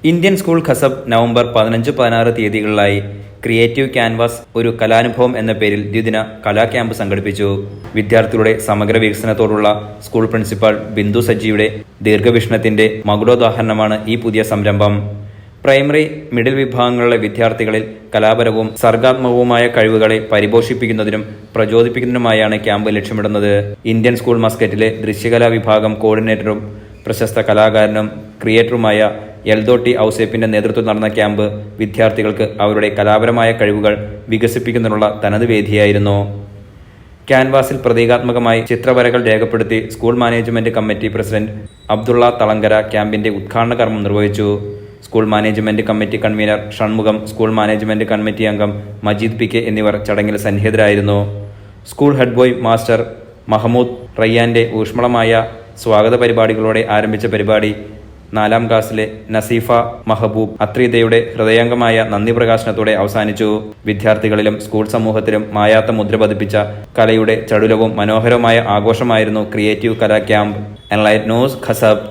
Indian school Khasab November 15-16 തീയതികളിലായി creative canvas ഒരു കലാനുഭവം എന്ന പേരിൽ ദ്വിദിന കലാ ക്യാമ്പ് സംഘടിപ്പിച്ചു. വിദ്യാർത്ഥികളുടെ സമഗ്ര വികസനത്തോടുള്ള സ്കൂൾ പ്രിൻസിപ്പാൾ ബിന്ദു സജ്ജിയുടെ ദീർഘവീക്ഷണത്തിന്റെ മകുടോദാഹരണമാണ് ഈ പുതിയ സംരംഭം. പ്രൈമറി, മിഡിൽ വിഭാഗങ്ങളിലെ വിദ്യാർത്ഥികളിൽ കലാപരവും സർഗാത്മകവുമായ കഴിവുകളെ പരിപോഷിപ്പിക്കുന്നതിനും പ്രചോദിപ്പിക്കുന്നതിനുമായാണ് ക്യാമ്പ് ലക്ഷ്യമിടുന്നത്. ഇന്ത്യൻ സ്കൂൾ മസ്കറ്റിലെ ദൃശ്യകലാ വിഭാഗം കോർഡിനേറ്ററും പ്രശസ്ത കലാകാരനും ക്രിയേറ്ററുമായ എൽദോട്ടി ഔസേപ്പിന്റെ നേതൃത്വത്തിൽ നടന്ന ക്യാമ്പ് വിദ്യാർത്ഥികൾക്ക് അവരുടെ കലാപരമായ കഴിവുകൾ വികസിപ്പിക്കുന്നതിനുള്ള തനത് വേദിയായിരുന്നു. ക്യാൻവാസിൽ പ്രതീകാത്മകമായി ചിത്രവരകൾ രേഖപ്പെടുത്തി school management committee president Abdulla Thalangara ക്യാമ്പിന്റെ ഉദ്ഘാടന കർമ്മം നിർവഹിച്ചു. School management committee convener Shanmugham, school management committee അംഗം മജീദ് പി കെ എന്നിവർ ചടങ്ങിൽ സന്നിഹിതരായിരുന്നു. School head boy master Mahmood റയ്യാന്റെ ഊഷ്മളമായ സ്വാഗത പരിപാടികളോടെ ആരംഭിച്ച പരിപാടി 4ാം ക്ലാസ്സിലെ നസീഫ മഹബൂബ് അത്രീദയുടെ ഹൃദയംഗമായ നന്ദി പ്രകാശനത്തോടെ അവസാനിച്ചു. വിദ്യാർത്ഥികളിലും സ്കൂൾ സമൂഹത്തിലും മായാത്ത മുദ്ര പതിപ്പിച്ച കലയുടെ ചടുലവും മനോഹരവുമായ ആഘോഷമായിരുന്നു ക്രിയേറ്റീവ് കലാ ക്യാമ്പ്. Enlight news, Khasab.